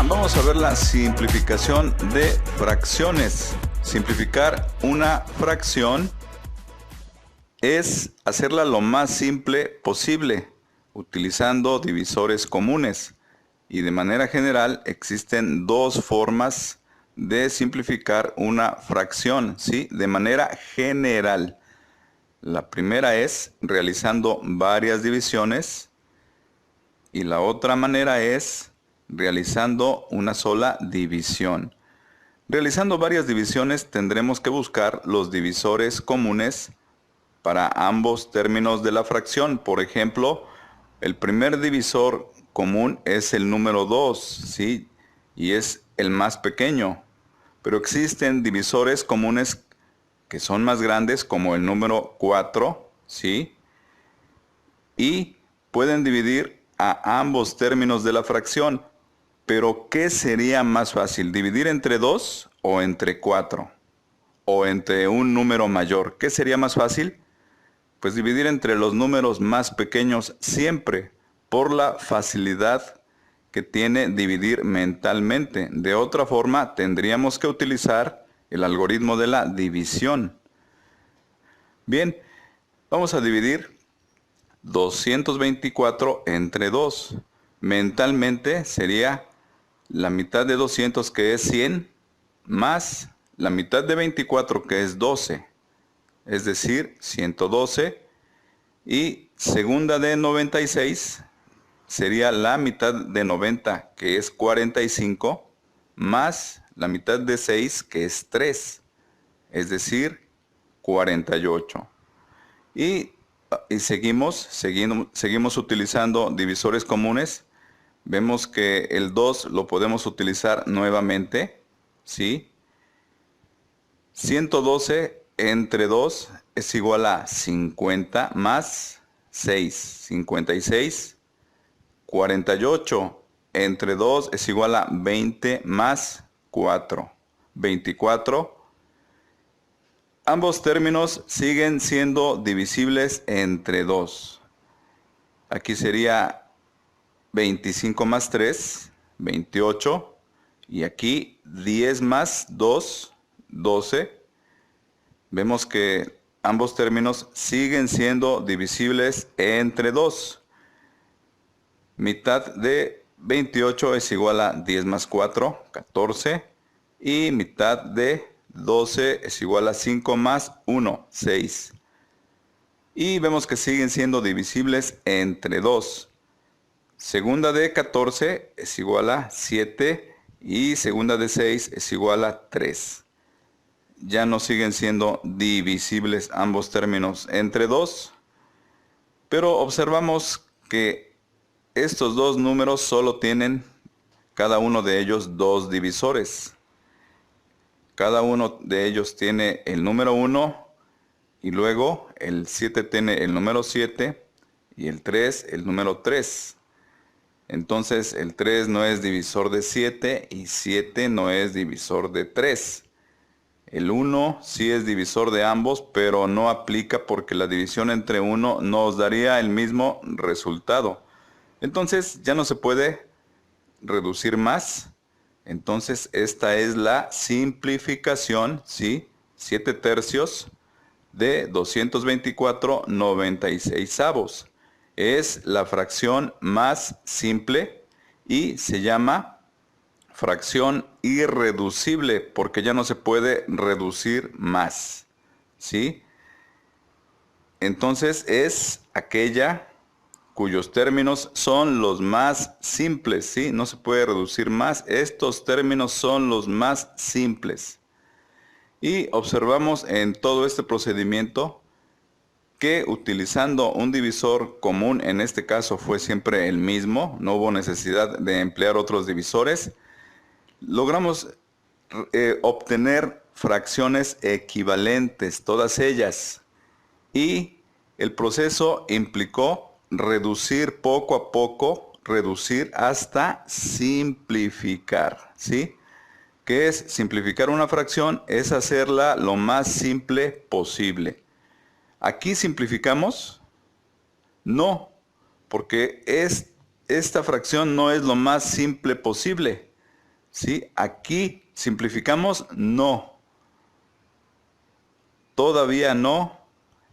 Vamos a ver la simplificación de fracciones. Simplificar una fracción es hacerla lo más simple posible, utilizando divisores comunes. Y de manera general existen dos formas de simplificar una fracción, ¿sí? De manera general. La primera es realizando varias divisiones y la otra manera es realizando una sola división. Realizando varias divisiones tendremos que buscar los divisores comunes para ambos términos de la fracción. Por ejemplo, el primer divisor común es el número 2, ¿sí? Y es el más pequeño. Pero existen divisores comunes que son más grandes, como el número 4, ¿sí? Y pueden dividir a ambos términos de la fracción. Pero ¿qué sería más fácil? ¿Dividir entre 2 o entre 4? ¿O entre un número mayor? ¿Qué sería más fácil? Pues dividir entre los números más pequeños siempre, por la facilidad que tiene dividir mentalmente. De otra forma, tendríamos que utilizar el algoritmo de la división. Bien, vamos a dividir 224 entre 2. Mentalmente sería la mitad de 200, que es 100, más la mitad de 24, que es 12. Es decir, 112. Y segunda de 96 sería la mitad de 90, que es 45, más la mitad de 6, que es 3. Es decir, 48. Y seguimos utilizando divisores comunes. Vemos que el 2 lo podemos utilizar nuevamente, ¿sí? 112 entre 2 es igual a 50 más 6, 56. 48 entre 2 es igual a 20 más 4, 24. Ambos términos siguen siendo divisibles entre 2. Aquí sería 25 más 3, 28. Y aquí 10 más 2, 12. Vemos que ambos términos siguen siendo divisibles entre 2. Mitad de 28 es igual a 10 más 4, 14. Y mitad de 12 es igual a 5 más 1, 6. Y vemos que siguen siendo divisibles entre 2. Segunda de 14 es igual a 7 y segunda de 6 es igual a 3. Ya no siguen siendo divisibles ambos términos entre 2. Pero observamos que estos dos números solo tienen cada uno de ellos dos divisores. Cada uno de ellos tiene el número 1 y luego el 7 tiene el número 7 y el 3 el número 3. Entonces el 3 no es divisor de 7 y 7 no es divisor de 3. El 1 sí es divisor de ambos, pero no aplica porque la división entre 1 nos daría el mismo resultado. Entonces ya no se puede reducir más. Entonces esta es la simplificación, ¿sí? 7 tercios de 224/96. Es la fracción más simple y se llama fracción irreducible porque ya no se puede reducir más, ¿sí? Entonces es aquella cuyos términos son los más simples, ¿sí? No se puede reducir más. Estos términos son los más simples. Y observamos en todo este procedimiento que utilizando un divisor común, en este caso fue siempre el mismo, no hubo necesidad de emplear otros divisores, logramos obtener fracciones equivalentes, todas ellas. Y el proceso implicó reducir poco a poco, reducir hasta simplificar, ¿sí? ¿Qué es simplificar una fracción? Es hacerla lo más simple posible. ¿Aquí simplificamos? No, porque esta fracción no es lo más simple posible. ¿Sí? Aquí simplificamos, no. Todavía no.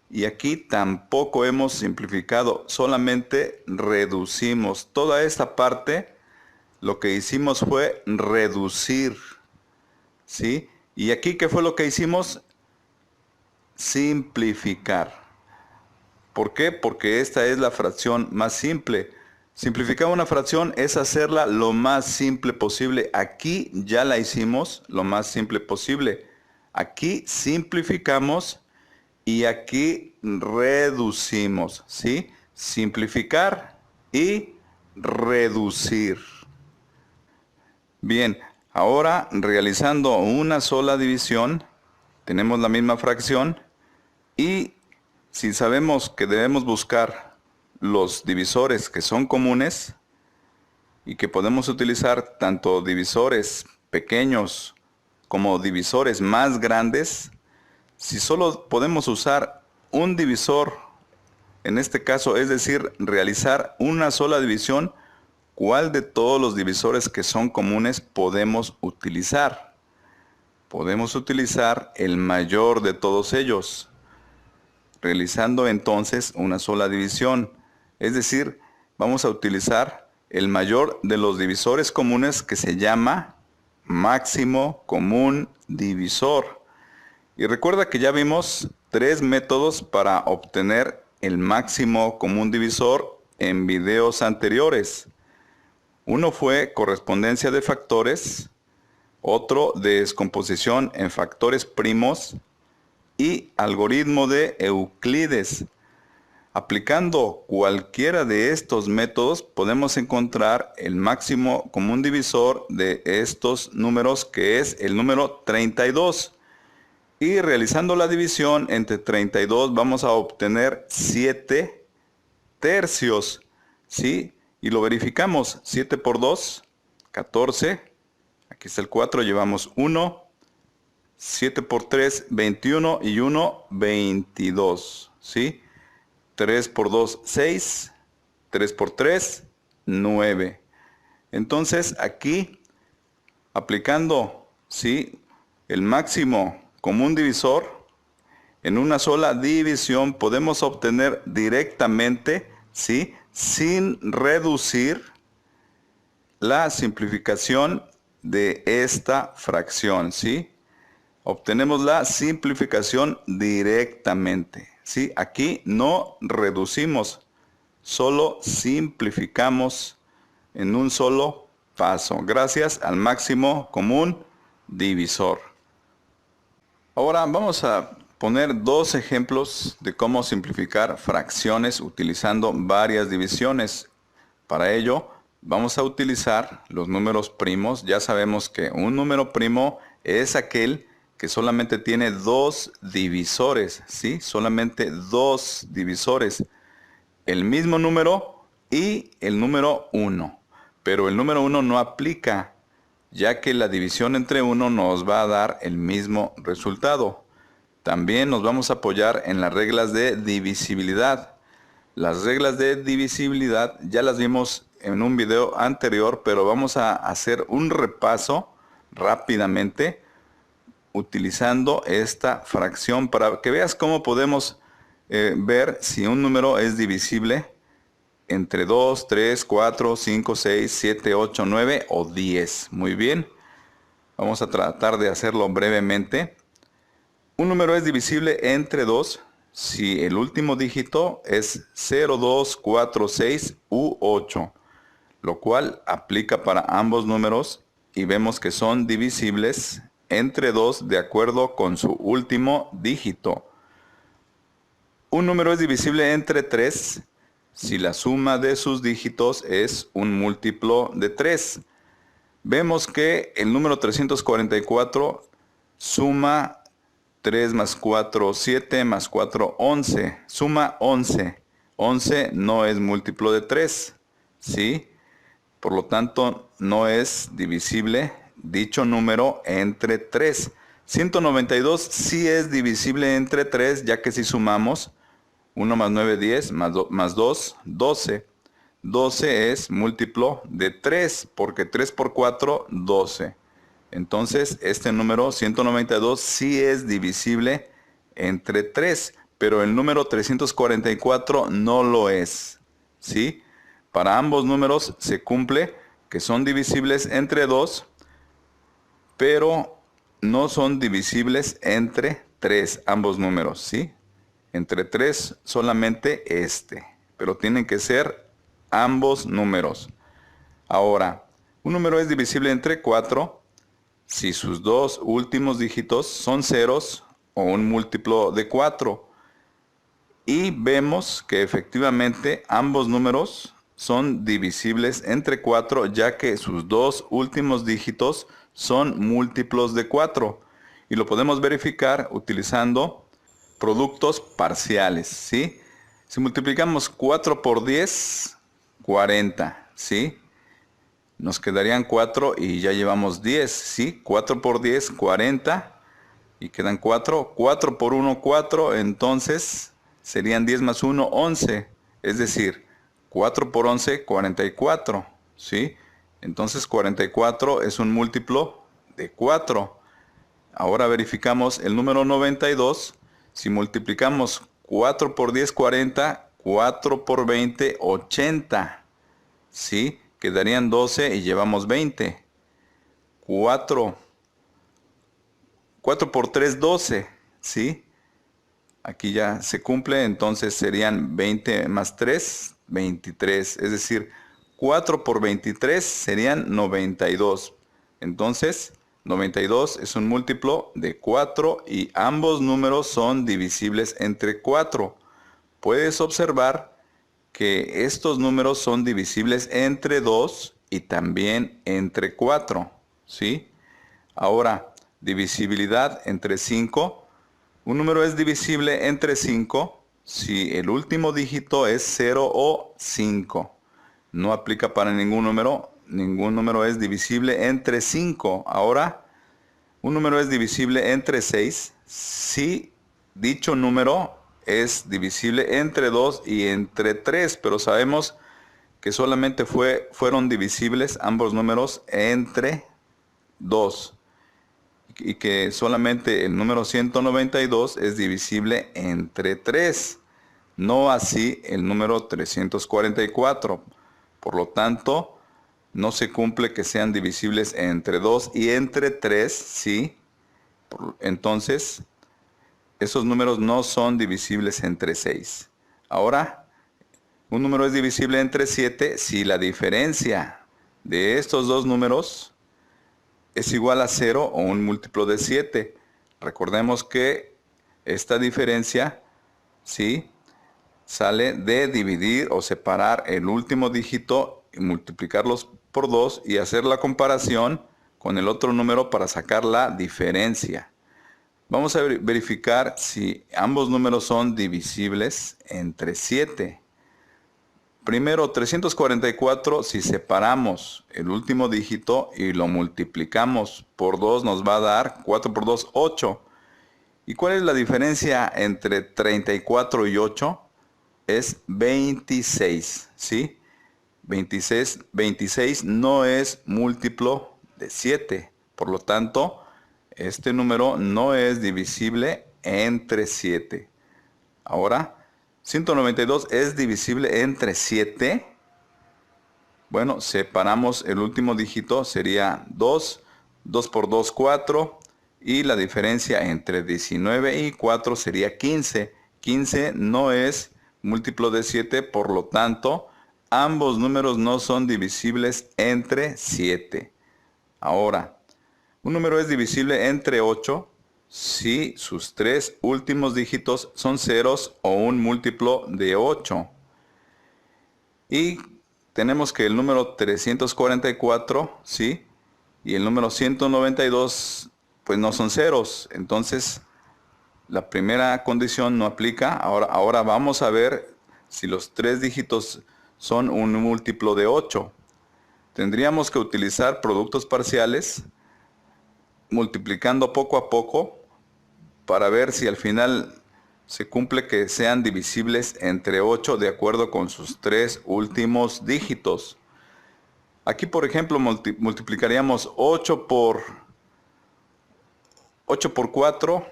Y aquí tampoco hemos simplificado, solamente reducimos. Toda esta parte, lo que hicimos fue reducir. ¿Sí? Y aquí, ¿qué fue lo que hicimos? Simplificar. ¿Por qué? Porque esta es la fracción más simple. Simplificar una fracción es hacerla lo más simple posible. Aquí ya la hicimos lo más simple posible. Aquí simplificamos y aquí reducimos, ¿sí? Simplificar y reducir. Bien, ahora realizando una sola división, tenemos la misma fracción y si sabemos que debemos buscar los divisores que son comunes y que podemos utilizar tanto divisores pequeños como divisores más grandes, si solo podemos usar un divisor, en este caso, es decir, realizar una sola división, ¿cuál de todos los divisores que son comunes podemos utilizar? Podemos utilizar el mayor de todos ellos, realizando entonces una sola división. Es decir, vamos a utilizar el mayor de los divisores comunes que se llama máximo común divisor. Y recuerda que ya vimos 3 métodos para obtener el máximo común divisor en videos anteriores. Uno fue correspondencia de factores, otro descomposición en factores primos y algoritmo de Euclides. Aplicando cualquiera de estos métodos podemos encontrar el máximo común divisor de estos números, que es el número 32. Y realizando la división entre 32 vamos a obtener 7 tercios, ¿sí? Y lo verificamos, 7 por 2, 14, aquí está el 4, llevamos 1, 7 por 3, 21 y 1, 22, ¿sí? 3 por 2, 6, 3 por 3, 9. Entonces aquí, aplicando, ¿sí?, el máximo común divisor, en una sola división podemos obtener directamente, ¿sí?, sin reducir la simplificación de esta fracción, ¿sí? Obtenemos la simplificación directamente, ¿sí? Aquí no reducimos, solo simplificamos en un solo paso, gracias al máximo común divisor. Ahora vamos a poner 2 ejemplos de cómo simplificar fracciones utilizando varias divisiones. Para ello vamos a utilizar los números primos. Ya sabemos que un número primo es aquel que solamente tiene 2 divisores, ¿sí? Solamente 2 divisores. El mismo número y el número 1. Pero el número 1 no aplica, ya que la división entre 1 nos va a dar el mismo resultado. También nos vamos a apoyar en las reglas de divisibilidad. Las reglas de divisibilidad ya las vimos en un video anterior, pero vamos a hacer un repaso rápidamente utilizando esta fracción para que veas cómo podemos ver si un número es divisible entre 2, 3, 4, 5, 6, 7, 8, 9 o 10. Muy bien. Vamos a tratar de hacerlo brevemente. Un número es divisible entre 2 si el último dígito es 0, 2, 4, 6 u 8, lo cual aplica para ambos números y vemos que son divisibles entre 2 de acuerdo con su último dígito. Un número es divisible entre 3 si la suma de sus dígitos es un múltiplo de 3. Vemos que el número 344 suma 3 más 4, 7 más 4, 11. Suma 11. 11 no es múltiplo de 3, ¿sí? Por lo tanto, no es divisible dicho número entre 3. 192 sí es divisible entre 3, ya que si sumamos 1 más 9, 10, más 2, 12. 12 es múltiplo de 3, porque 3 por 4, 12. Entonces, este número 192 sí es divisible entre 3, pero el número 344 no lo es, ¿sí? Para ambos números se cumple que son divisibles entre 2, pero no son divisibles entre 3, ambos números, ¿sí? Entre 3 solamente pero tienen que ser ambos números. Ahora, un número es divisible entre 4 si sus dos últimos dígitos son ceros o un múltiplo de 4. Y vemos que efectivamente ambos números son divisibles entre 4, ya que sus dos últimos dígitos son múltiplos de 4. Y lo podemos verificar utilizando productos parciales, ¿sí? Si multiplicamos 4 por 10, 40, ¿sí? Nos quedarían 4 y ya llevamos 10, ¿sí? 4 por 10, 40. Y quedan 4. 4 por 1, 4. Entonces serían 10 más 1, 11. Es decir, 4 por 11, 44, ¿sí? Entonces 44 es un múltiplo de 4. Ahora verificamos el número 92. Si multiplicamos 4 por 10, 40. 4 por 20, 80. ¿Sí? Quedarían 12 y llevamos 20. 4 por 3, 12. ¿Sí? Aquí ya se cumple, entonces serían 20 más 3, 23. Es decir, 4 por 23 serían 92. Entonces, 92 es un múltiplo de 4 y ambos números son divisibles entre 4. Puedes observar que estos números son divisibles entre 2 y también entre 4, ¿sí? Ahora, divisibilidad entre 5. Un número es divisible entre 5 si el último dígito es 0 o 5. No aplica para ningún número es divisible entre 5. Ahora, un número es divisible entre 6 si dicho número es divisible entre 2 y entre 3, pero sabemos que solamente fueron divisibles ambos números entre 2 y que solamente el número 192 es divisible entre 3, no así el número 344. Por lo tanto, no se cumple que sean divisibles entre 2 y entre 3, ¿sí? Entonces, esos números no son divisibles entre 6. Ahora, un número es divisible entre 7 si la diferencia de estos dos números es igual a 0 o un múltiplo de 7. Recordemos que esta diferencia, ¿sí?, sale de dividir o separar el último dígito y multiplicarlos por 2 y hacer la comparación con el otro número para sacar la diferencia. Vamos a verificar si ambos números son divisibles entre 7. Primero, 344, si separamos el último dígito y lo multiplicamos por 2, nos va a dar 4 por 2, 8. ¿Y cuál es la diferencia entre 34 y 8? Es 26, ¿sí? 26 no es múltiplo de 7. Por lo tanto, este número no es divisible entre 7. Ahora, 192 es divisible entre 7. Bueno, separamos el último dígito, sería 2. 2 por 2, 4. Y la diferencia entre 19 y 4 sería 15. 15 no es múltiplo de 7, por lo tanto, ambos números no son divisibles entre 7. Ahora, un número es divisible entre 8 si sus tres últimos dígitos son ceros o un múltiplo de 8. Y tenemos que el número 344, ¿sí?, y el número 192, pues no son ceros. Entonces, la primera condición no aplica. Ahora vamos a ver si los tres dígitos son un múltiplo de 8. Tendríamos que utilizar productos parciales, multiplicando poco a poco, para ver si al final se cumple que sean divisibles entre 8 de acuerdo con sus 3 últimos dígitos. Aquí, por ejemplo, multiplicaríamos 8 por 4,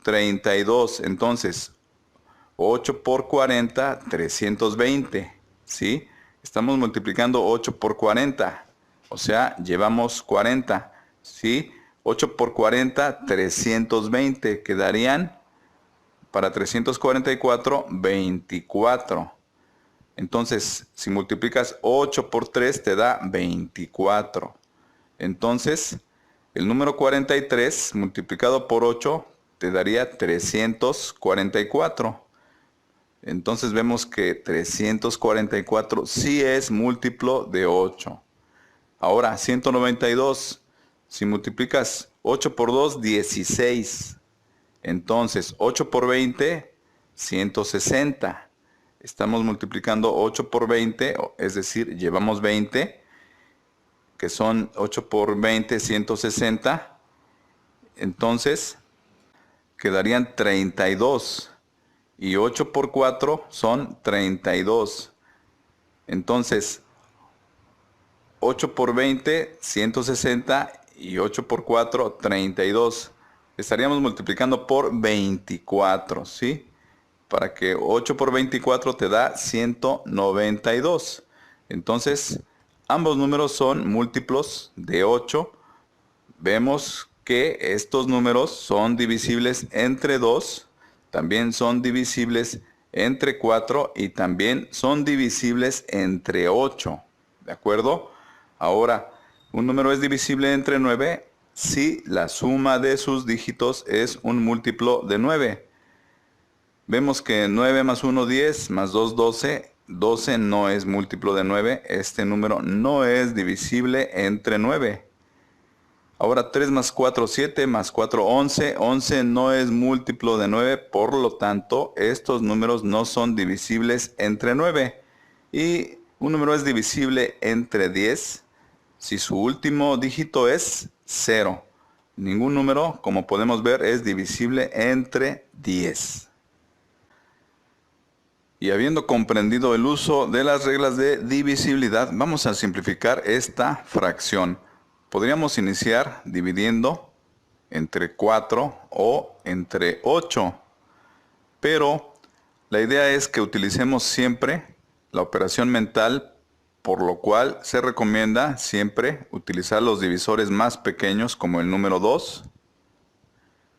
32. Entonces, 8 por 40, 320. ¿Sí? Estamos multiplicando 8 por 40. O sea, llevamos 40. ¿Sí? 8 por 40, 320. Quedarían para 344, 24. Entonces, si multiplicas 8 por 3 te da 24. Entonces, el número 43 multiplicado por 8 te daría 344. Entonces vemos que 344 sí es múltiplo de 8. Ahora, 192. Si multiplicas 8 por 2, 16. Entonces, 8 por 20, 160. Estamos multiplicando 8 por 20, es decir, llevamos 20, que son 8 por 20, 160. Entonces, quedarían 32. Y 8 por 4 son 32. Entonces, 8 por 20, 160 y 8 por 4, 32. Estaríamos multiplicando por 24, ¿sí? Para que 8 por 24 te da 192. Entonces, ambos números son múltiplos de 8. Vemos que estos números son divisibles entre 2, también son divisibles entre 4 y también son divisibles entre 8. ¿De acuerdo? Ahora, un número es divisible entre 9 si la suma de sus dígitos es un múltiplo de 9. Vemos que 9 más 1, 10, más 2, 12. 12 no es múltiplo de 9. Este número no es divisible entre 9. Ahora 3 más 4, 7, más 4, 11. 11 no es múltiplo de 9, por lo tanto, estos números no son divisibles entre 9. Y un número es divisible entre 10 si su último dígito es 0. Ningún número, como podemos ver, es divisible entre 10. Y habiendo comprendido el uso de las reglas de divisibilidad, vamos a simplificar esta fracción. Podríamos iniciar dividiendo entre 4 o entre 8, pero la idea es que utilicemos siempre la operación mental, por lo cual se recomienda siempre utilizar los divisores más pequeños como el número 2.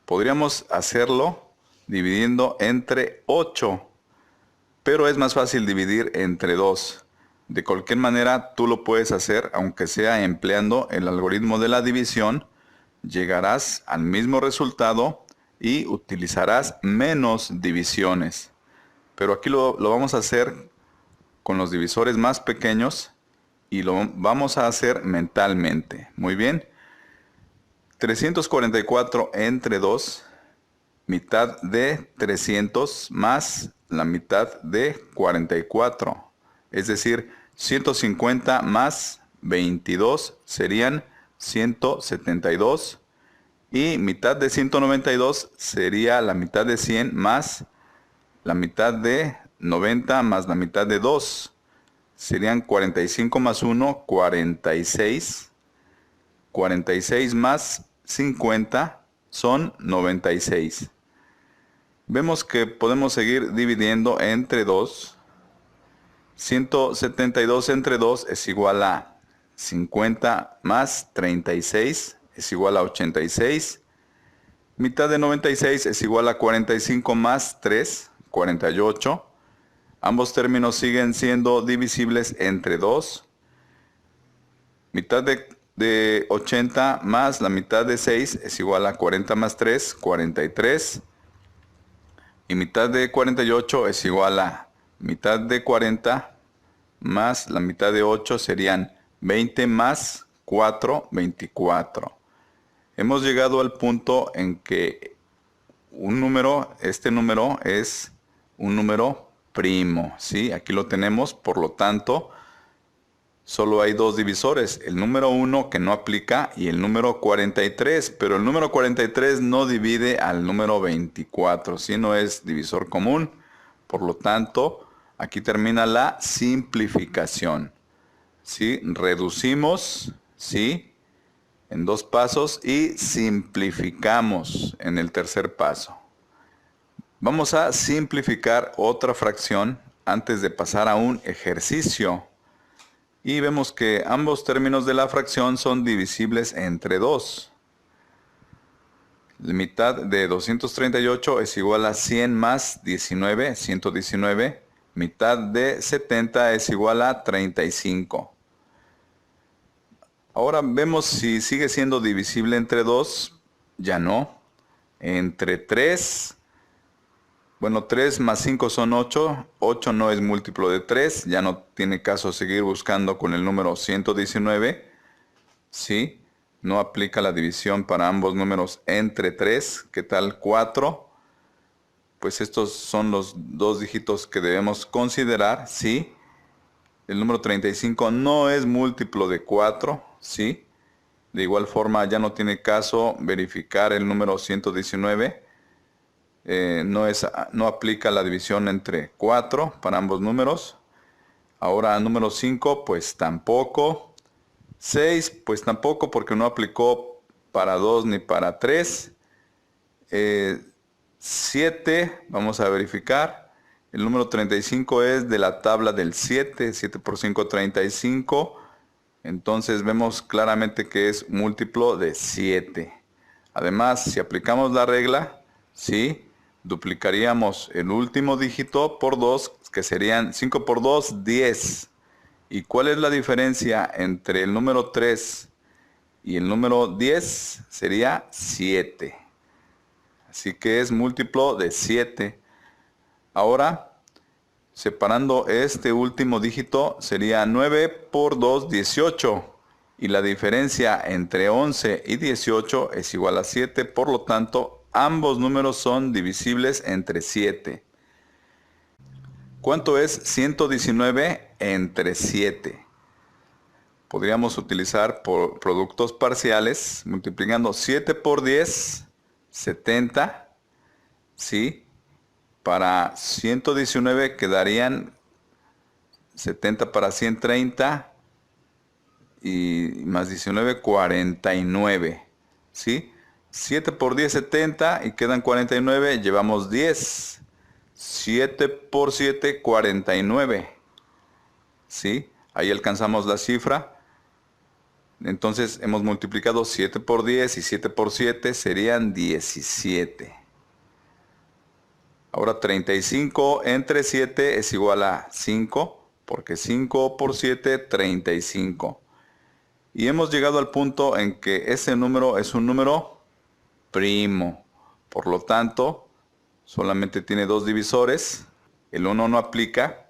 Podríamos hacerlo dividiendo entre 8, pero es más fácil dividir entre 2. De cualquier manera, tú lo puedes hacer, aunque sea empleando el algoritmo de la división, llegarás al mismo resultado y utilizarás menos divisiones. Pero aquí lo vamos a hacer con los divisores más pequeños y lo vamos a hacer mentalmente. Muy bien. 344 entre 2, mitad de 300 más la mitad de 44. Es decir, 150 más 22 serían 172. Y mitad de 192 sería la mitad de 100 más la mitad de 90 más la mitad de 2. Serían 45 más 1, 46. 46 más 50 son 96. Vemos que podemos seguir dividiendo entre 2. 172 entre 2 es igual a 50 más 36 es igual a 86. Mitad de 96 es igual a 45 más 3, 48. Ambos términos siguen siendo divisibles entre 2. Mitad de 80 más la mitad de 6 es igual a 40 más 3, 43. Y mitad de 48 es igual a mitad de 40 más la mitad de 8 serían 20 más 4, 24. Hemos llegado al punto en que este número es un número primo, ¿sí? Aquí lo tenemos, por lo tanto, solo hay dos divisores, el número 1 que no aplica y el número 43, pero el número 43 no divide al número 24, si no es divisor común. Por lo tanto, aquí termina la simplificación. ¿Sí? Reducimos, ¿sí?, en dos pasos y simplificamos en el tercer paso. Vamos a simplificar otra fracción antes de pasar a un ejercicio. Y vemos que ambos términos de la fracción son divisibles entre 2. La mitad de 238 es igual a 100 más 19, 119. Mitad de 70 es igual a 35. Ahora vemos si sigue siendo divisible entre 2. Ya no. Entre 3. Bueno, 3 más 5 son 8. 8 no es múltiplo de 3. Ya no tiene caso seguir buscando con el número 119. ¿Sí? No aplica la división para ambos números entre 3. ¿Qué tal 4? Pues estos son los dos dígitos que debemos considerar. ¿Sí? El número 35 no es múltiplo de 4. ¿Sí? De igual forma ya no tiene caso verificar el número 119. No aplica la división entre 4 para ambos números. Ahora número 5 pues tampoco. 6 pues tampoco porque no aplicó para 2 ni para 3. 7 vamos a verificar. El número 35 es de la tabla del 7. 7 por 5 35. Entonces vemos claramente que es múltiplo de 7. Además, si aplicamos la regla, ¿sí?, duplicaríamos el último dígito por 2, que serían 5 por 2, 10. ¿Y cuál es la diferencia entre el número 3 y el número 10? Sería 7. Así que es múltiplo de 7. Ahora, separando este último dígito, sería 9 por 2, 18. Y la diferencia entre 11 y 18 es igual a 7. Por lo tanto, ambos números son divisibles entre 7. ¿Cuánto es 119 entre 7? Podríamos utilizar por productos parciales, multiplicando 7 por 10, 70. ¿Sí? Para 119 quedarían 70 para 130 y más 19, 49. ¿Sí? 7 por 10, 70 y quedan 49, llevamos 10. 7 por 7, 49. ¿Sí? Ahí alcanzamos la cifra. Entonces hemos multiplicado 7 por 10 y 7 por 7 serían 17. Ahora 35 entre 7 es igual a 5, porque 5 por 7, 35. Y hemos llegado al punto en que ese número es un número primo. Por lo tanto, solamente tiene dos divisores. El 1 no aplica.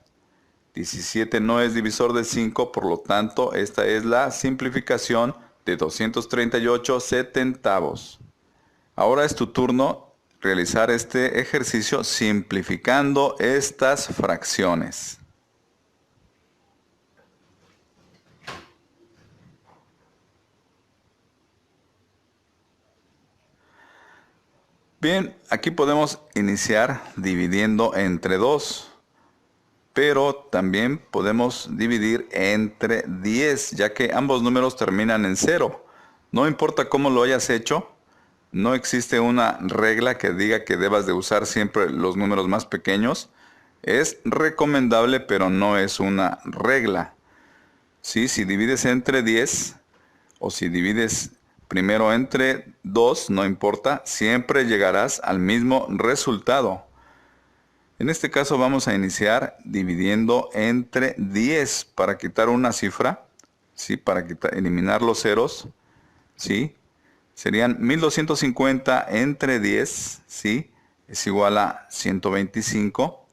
17 no es divisor de 5, por lo tanto, esta es la simplificación de 238 setentavos. Ahora es tu turno realizar este ejercicio simplificando estas fracciones. Bien, aquí podemos iniciar dividiendo entre 2, pero también podemos dividir entre 10, ya que ambos números terminan en 0. No importa cómo lo hayas hecho, no existe una regla que diga que debas de usar siempre los números más pequeños. Es recomendable, pero no es una regla. ¿Sí? Si divides entre 10 o si divides primero entre 2, no importa, siempre llegarás al mismo resultado. En este caso vamos a iniciar dividiendo entre 10 para quitar una cifra, ¿sí? Para eliminar los ceros, ¿sí? Serían 1250 entre 10, ¿sí? Es igual a 125.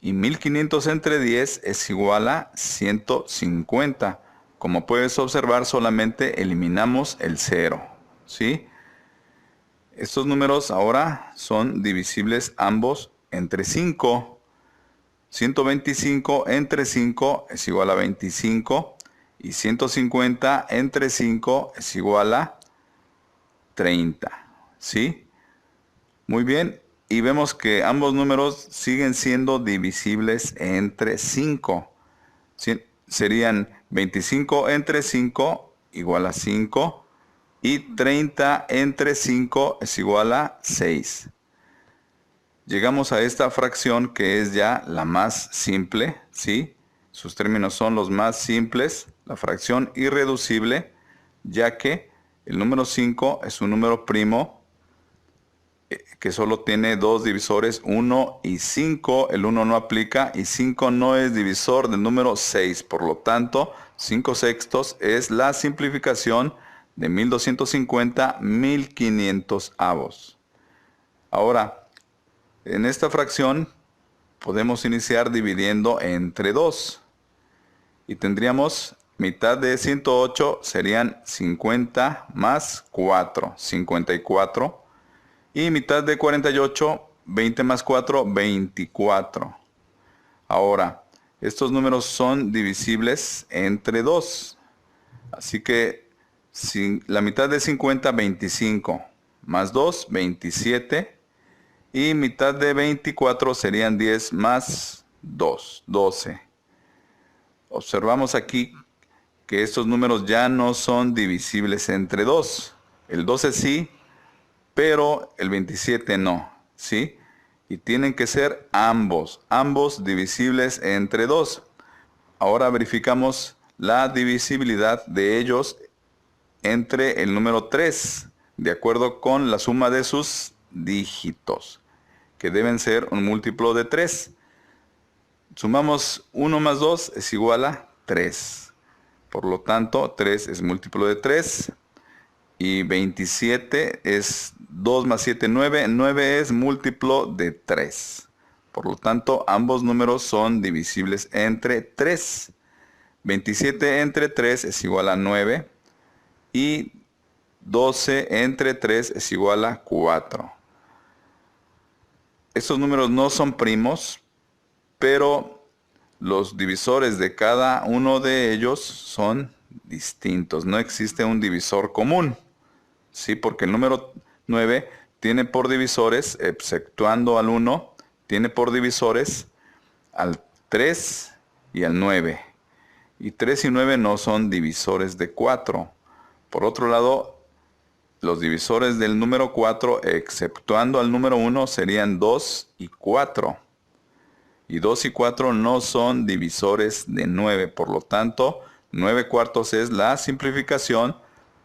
Y 1500 entre 10 es igual a 150. Como puedes observar, solamente eliminamos el 0, ¿sí? Estos números ahora son divisibles ambos entre 5. 125 entre 5 es igual a 25. Y 150 entre 5 es igual a 30. ¿Sí? Muy bien. Y vemos que ambos números siguen siendo divisibles entre 5. Serían 25 entre 5 igual a 5. Y 30 entre 5 es igual a 6. Llegamos a esta fracción que es ya la más simple, ¿sí? Sus términos son los más simples, la fracción irreducible, ya que el número 5 es un número primo que solo tiene dos divisores, 1 y 5. El 1 no aplica y 5 no es divisor del número 6. Por lo tanto, 5 sextos es la simplificación de 1250 1500 avos. Ahora, en esta fracción podemos iniciar dividiendo entre 2. Y tendríamos mitad de 108 serían 50 más 4, 54. Y mitad de 48, 20 más 4, 24. Ahora, estos números son divisibles entre 2. Así que la mitad de 50, 25. Más 2, 27. Y mitad de 24 serían 10 más 2, 12. Observamos aquí que estos números ya no son divisibles entre 2. El 12 sí, pero el 27 no, ¿sí? Y tienen que ser ambos divisibles entre 2. Ahora verificamos la divisibilidad de ellos entre el número 3, de acuerdo con la suma de sus dígitos, que deben ser un múltiplo de 3. Sumamos 1 más 2 es igual a 3. Por lo tanto, 3 es múltiplo de 3. Y 27 es 2 más 7, 9. 9 es múltiplo de 3. Por lo tanto, ambos números son divisibles entre 3. 27 entre 3 es igual a 9. Y 12 entre 3 es igual a 4. Estos números no son primos, pero los divisores de cada uno de ellos son distintos. No existe un divisor común. Sí, porque el número 9 tiene por divisores, exceptuando al 1, tiene por divisores al 3 y al 9. Y 3 y 9 no son divisores de 4. Por otro lado, los divisores del número 4, exceptuando al número 1, serían 2 y 4. Y 2 y 4 no son divisores de 9. Por lo tanto, 9 cuartos es la simplificación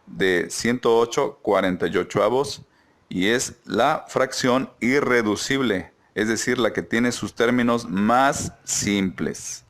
de 108 48avos y es la fracción irreducible, es decir, la que tiene sus términos más simples.